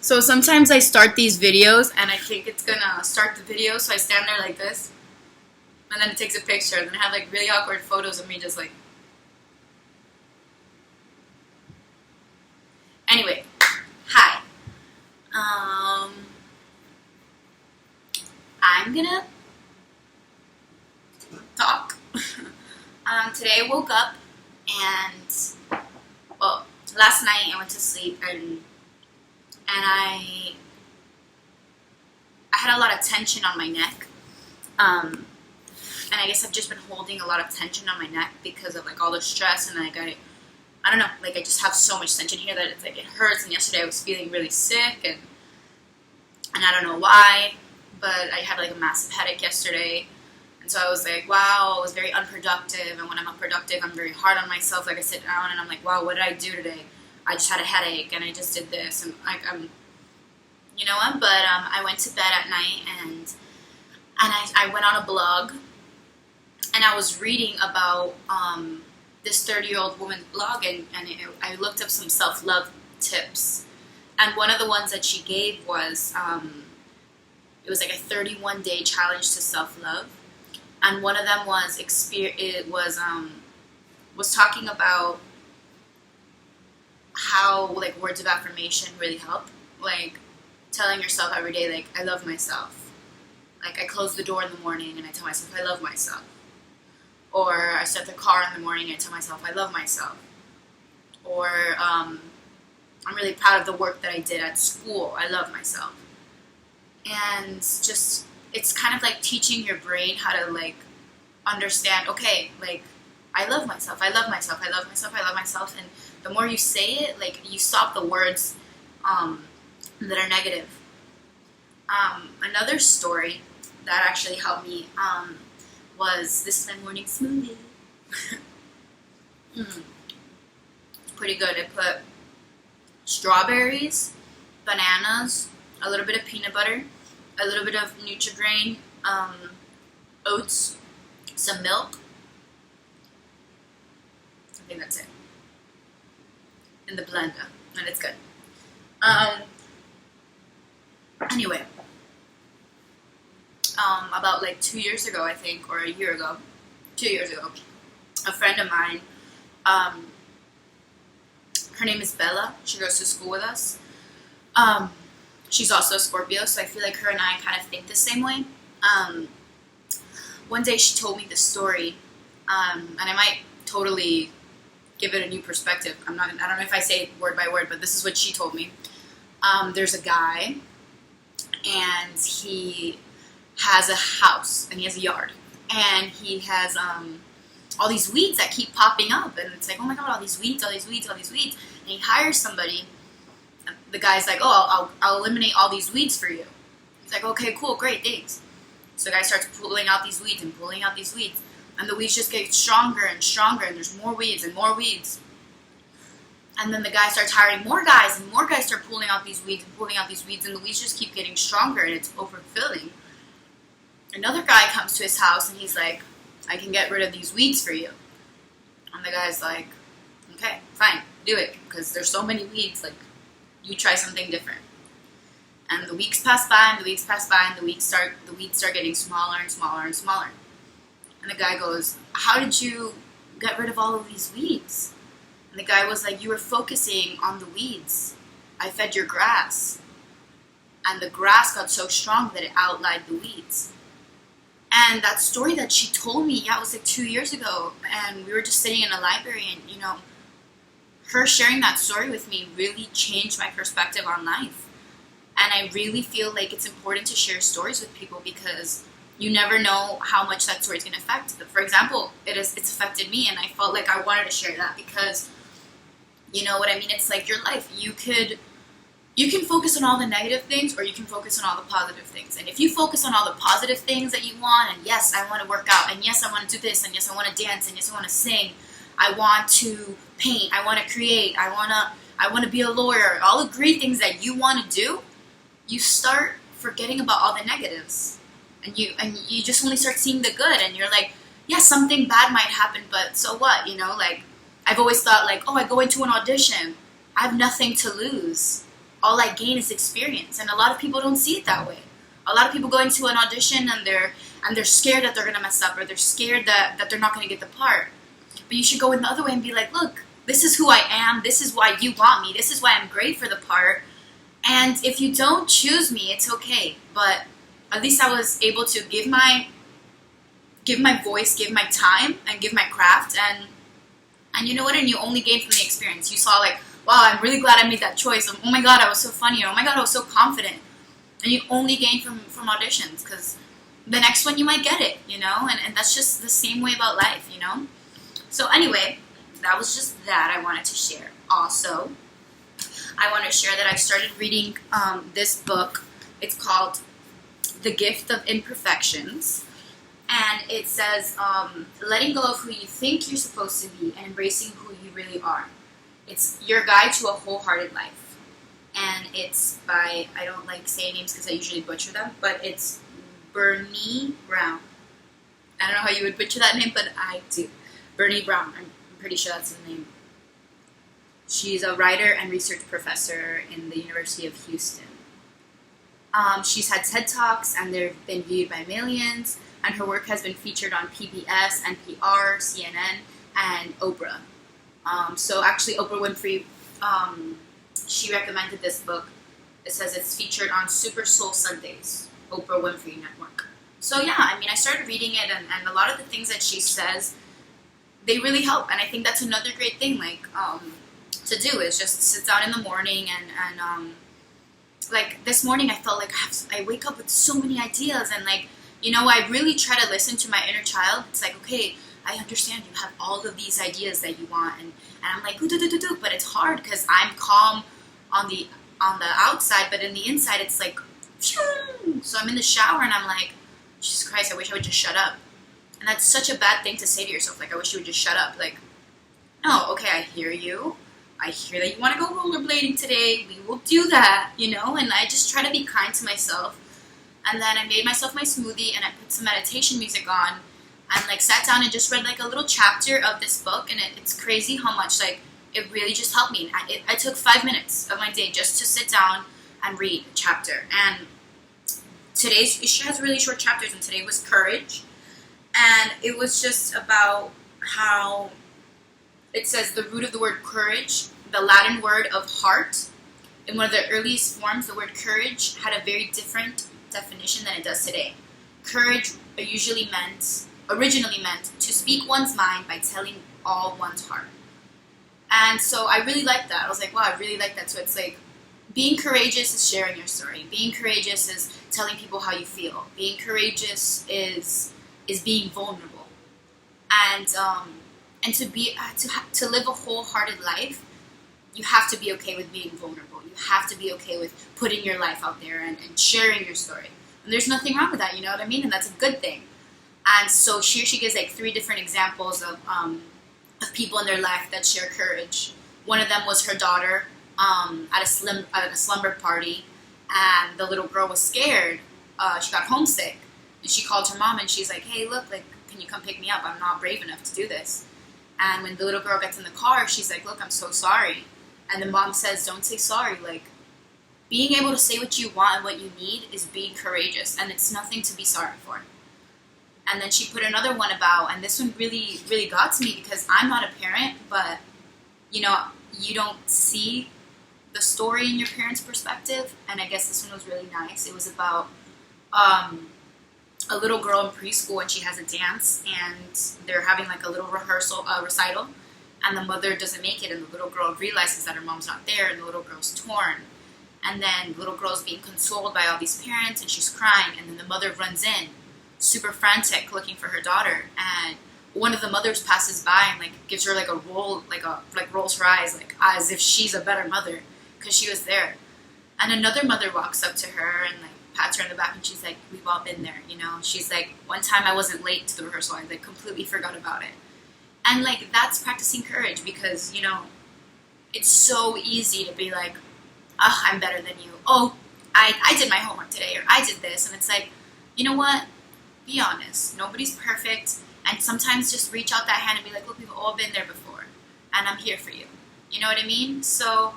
So sometimes I start these videos and I think it's gonna start the video, so I stand there like this, and then it takes a picture, and then I have like really awkward photos of me just like. Anyway, hi. I'm gonna talk. Today I woke up and, well, last night I went to sleep and I had a lot of tension on my neck. And I guess I've just been holding a lot of tension on my neck because of like all the stress, and like I don't know, like I just have so much tension here that it's like it hurts. And yesterday I was feeling really sick, and I don't know why, but I had like a massive headache yesterday. And so I was like, wow, I was very unproductive. And when I'm unproductive, I'm very hard on myself. Like I sit down and I'm like, wow, what did I do today? I just had a headache and I just did this. And like, you know what? But I went to bed at night and I went on a blog and I was reading about this 30-year-old woman's blog, and I looked up some self-love tips. And one of the ones that she gave was, it was like a 31-day challenge to self-love. And one of them was was talking about how like words of affirmation really help. Like telling yourself every day, like, I love myself. Like I close the door in the morning and I tell myself I love myself. Or I start the car in the morning and I tell myself I love myself. Or I'm really proud of the work that I did at school. I love myself. And just, it's kind of like teaching your brain how to like understand, okay, like I love myself, I love myself, I love myself, I love myself. And the more you say it, like you stop the words that are negative. Another story that actually helped me was this is my morning smoothie. It's pretty good. I put strawberries, bananas, a little bit of peanut butter, a little bit of Nutri-Grain, oats, some milk. I think that's it. In the blender, and it's good. Anyway, about like 2 years ago, I think, or a year ago, 2 years ago, a friend of mine, her name is Bella. She goes to school with us. She's also a Scorpio, so I feel like her and I kind of think the same way. One day she told me this story, and I might totally give it a new perspective. I don't know if I say it word by word, but this is what she told me. There's a guy, and he has a house, and he has a yard, and he has all these weeds that keep popping up, and it's like, oh my god, all these weeds, all these weeds, all these weeds. And he hires somebody. The guy's like, oh, I'll eliminate all these weeds for you. He's like, okay, cool, great, thanks. So the guy starts pulling out these weeds and pulling out these weeds, and the weeds just get stronger and stronger, and there's more weeds and more weeds. And then the guy starts hiring more guys, and more guys start pulling out these weeds and pulling out these weeds, and the weeds just keep getting stronger, and it's overfilling. Another guy comes to his house, and he's like, I can get rid of these weeds for you. And the guy's like, okay, fine, do it, because there's so many weeds, like, you try something different. And the weeks pass by, and the weeks pass by, and the weeds start getting smaller and smaller and smaller. And the guy goes, how did you get rid of all of these weeds? And the guy was like, you were focusing on the weeds. I fed your grass. And the grass got so strong that it outlined the weeds. And that story that she told me, it was like 2 years ago, and we were just sitting in a library, and, you know, her sharing that story with me really changed my perspective on life. And I really feel like it's important to share stories with people because you never know how much that story is going to affect. For example, it's affected me, and I felt like I wanted to share that because, you know what I mean? It's like your life. You can focus on all the negative things, or you can focus on all the positive things. And if you focus on all the positive things that you want, and yes, I want to work out, and yes, I want to do this, and yes, I want to dance, and yes, I want to sing, I want to paint, I want to create, I want to be a lawyer, all the great things that you want to do, you start forgetting about all the negatives. And you just only start seeing the good, and you're like, yeah, something bad might happen, but so what, you know? Like, I've always thought, like, oh, I go into an audition, I have nothing to lose. all I gain is experience. And a lot of people don't see it that way. A lot of people go into an audition and they're scared that they're gonna mess up, or they're scared that they're not gonna get the part. But you should go in the other way and be like, look, this is who I am, this is why you want me, this is why I'm great for the part. And if you don't choose me, it's okay. But at least I was able to give my voice, give my time, and give my craft, and you know what? And you only gain from the experience. You saw like, wow, I'm really glad I made that choice. Oh my God, I was so funny. Oh my God, I was so confident. And you only gain from auditions, because the next one you might get it, you know? And that's just the same way about life, you know? So anyway, that was just that I wanted to share. Also, I want to share that I started reading this book. It's called The Gift of Imperfections. And it says, letting go of who you think you're supposed to be and embracing who you really are. It's your guide to a wholehearted life. And it's by, I don't like saying names because I usually butcher them, but it's Brene Brown. I don't know how you would butcher that name, but I do. Brene Brown, I'm pretty sure that's the name. She's a writer and research professor in the University of Houston. She's had TED Talks, and they've been viewed by millions, and her work has been featured on PBS, NPR, CNN, and Oprah. So actually, Oprah Winfrey, she recommended this book. It says it's featured on Super Soul Sundays, Oprah Winfrey Network. So yeah, I mean, I started reading it, and a lot of the things that she says, they really help. And I think that's another great thing, like, to do, is just sit down in the morning and like this morning I felt like I wake up with so many ideas, and like, you know, I really try to listen to my inner child. It's like, okay, I understand you have all of these ideas that you want, and I'm like, do, but it's hard because I'm calm on the outside, but in the inside it's like, phew. So I'm in the shower and I'm like, Jesus Christ, I wish I would just shut up. And that's such a bad thing to say to yourself, like, I wish you would just shut up. Like, no, okay, I hear you. I hear that you want to go rollerblading today. We will do that, you know? And I just try to be kind to myself. And then I made myself my smoothie, and I put some meditation music on, and like sat down and just read like a little chapter of this book. And it's crazy how much like it really just helped me. I took 5 minutes of my day just to sit down and read a chapter. And she has really short chapters, and today was courage. And it was just about how it says the root of the word courage, the Latin word of heart. In one of the earliest forms, the word courage had a very different definition than it does today. Courage originally meant to speak one's mind by telling all one's heart. And so I really liked that. I was like, wow, I really like that. So it's like, being courageous is sharing your story. Being courageous is telling people how you feel. Being courageous is being vulnerable. And to live a wholehearted life, you have to be okay with being vulnerable. You have to be okay with putting your life out there and sharing your story. And there's nothing wrong with that, you know what I mean? And that's a good thing. And so she gives like 3 different examples of people in their life that share courage. One of them was her daughter at a slumber party, and the little girl was scared. She got homesick, and she called her mom, and she's like, hey, look, like, can you come pick me up? I'm not brave enough to do this. And when the little girl gets in the car, she's like, look, I'm so sorry. And the mom says, don't say sorry. Like, being able to say what you want and what you need is being courageous, and it's nothing to be sorry for. And then she put another one about, and this one really, really got to me because I'm not a parent, but, you know, you don't see the story in your parents' perspective, and I guess this one was really nice. It was about a little girl in preschool, and she has a dance, and they're having like a little recital, and the mother doesn't make it, and the little girl realizes that her mom's not there, and the little girl's torn. And then the little girl's being consoled by all these parents, and she's crying, and then the mother runs in, super frantic, looking for her daughter, and one of the mothers passes by and like gives her like a roll, like rolls her eyes, like as if she's a better mother because she was there. And another mother walks up to her and like pats her on the back, and she's like, we've all been there, you know. She's like, one time I wasn't late to the rehearsal, I like completely forgot about it. And like, that's practicing courage, because, you know, it's so easy to be like, oh, I'm better than you. Oh, I did my homework today, or I did this. And it's like, you know what? Be honest. Nobody's perfect. And sometimes just reach out that hand and be like, look, we've all been there before, and I'm here for you. You know what I mean? So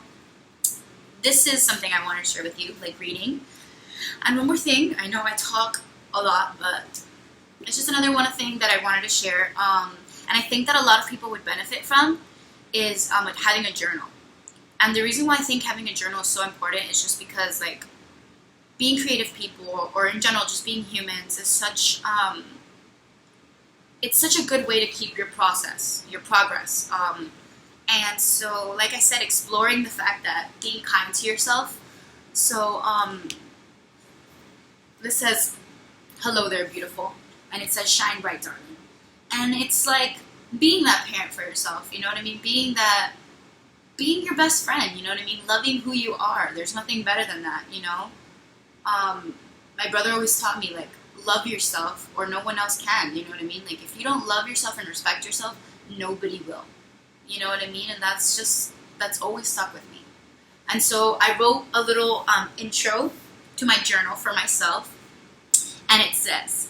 this is something I want to share with you, like reading. And one more thing, I know I talk a lot, but it's just another one thing that I wanted to share. And I think that a lot of people would benefit from is like having a journal. And the reason why I think having a journal is so important is just because, like, being creative people, or in general just being humans, is such it's such a good way to keep your progress. And so, like I said, exploring the fact that being kind to yourself. So this says, "Hello there, beautiful," and it says, "Shine bright, darling." And it's like being that parent for yourself, you know what I mean? Being your best friend, you know what I mean? Loving who you are. There's nothing better than that, you know? My brother always taught me, like, love yourself or no one else can, you know what I mean? Like, if you don't love yourself and respect yourself, nobody will. You know what I mean? And that's always stuck with me. And so I wrote a little intro to my journal for myself, and it says,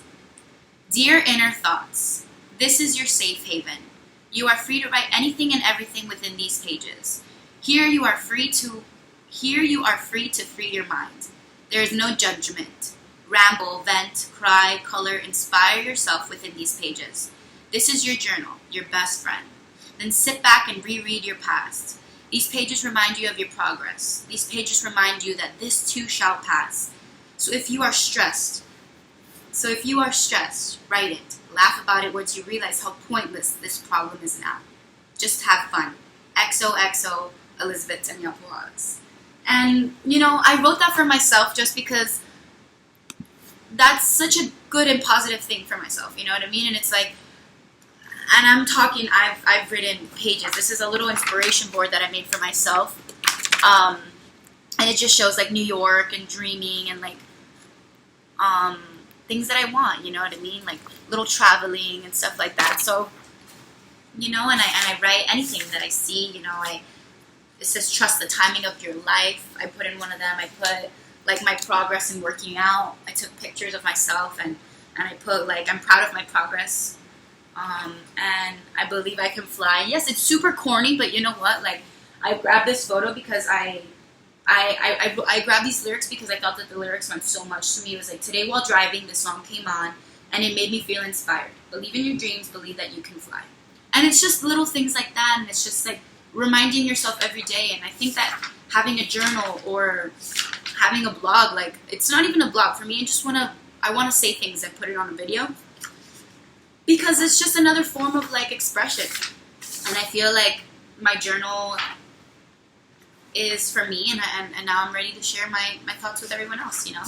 "Dear inner thoughts, this is your safe haven. You are free to write anything and everything within these pages. Here you are free to free your mind. There is no judgment. Ramble, vent, cry, color, inspire yourself within these pages. This is your journal, your best friend. Then sit back and reread your past. These pages remind you of your progress. These pages remind you that this too shall pass. So if you are stressed, write it. Laugh about it once you realize how pointless this problem is now. Just have fun. XOXO, Elizabeth Danielle Vlogs." And, you know, I wrote that for myself just because that's such a good and positive thing for myself, you know what I mean? And it's like, and I'm talking, I've written pages. This is a little inspiration board that I made for myself. And it just shows, like, New York and dreaming and, like, things that I want, you know what I mean? Like, little traveling and stuff like that. So, you know, and I write anything that I see, you know. It says, "Trust the timing of your life." I put in one of them. I put, like, my progress in working out. I took pictures of myself, and I put, like, I'm proud of my progress. And I believe I can fly. Yes, it's super corny, but you know what? Like, I grabbed this photo because I grabbed these lyrics because I thought that the lyrics meant so much to me. It was like, "Today while driving, this song came on, and it made me feel inspired. Believe in your dreams, believe that you can fly." And it's just little things like that, and it's just like reminding yourself every day. And I think that having a journal or having a blog, like, it's not even a blog for me. I want to say things and put it on a video because it's just another form of, like, expression. And I feel like my journal is for me, and now I'm ready to share my thoughts with everyone else, you know?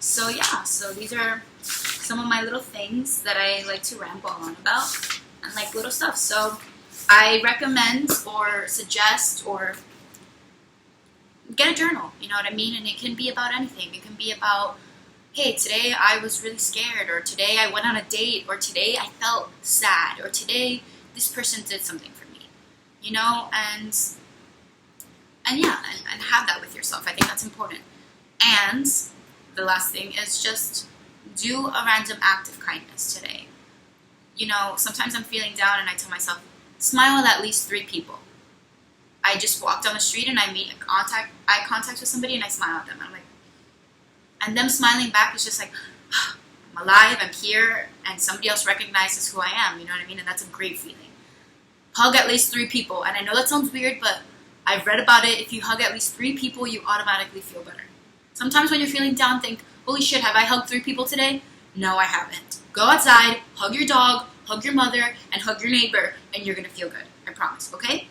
So yeah, so these are some of my little things that I like to ramble on about, and, like, little stuff. So I recommend or suggest or get a journal, you know what I mean? And it can be about anything. It can be about, hey, today I was really scared, or today I went on a date, or today I felt sad, or today this person did something for me, you know? And yeah, and have that with yourself. I think that's important. And the last thing is just do a random act of kindness today. You know, sometimes I'm feeling down and I tell myself, smile at least 3 people. I just walk down the street and I meet eye contact with somebody and I smile at them. I'm like, and them smiling back is just like, I'm alive, I'm here, and somebody else recognizes who I am, you know what I mean? And that's a great feeling. Hug at least 3 people. And I know that sounds weird, but I've read about it. If you hug at least 3 people, you automatically feel better. Sometimes when you're feeling down, think, holy shit, have I hugged 3 people today? No, I haven't. Go outside, hug your dog, hug your mother, and hug your neighbor, and you're going to feel good. I promise, okay?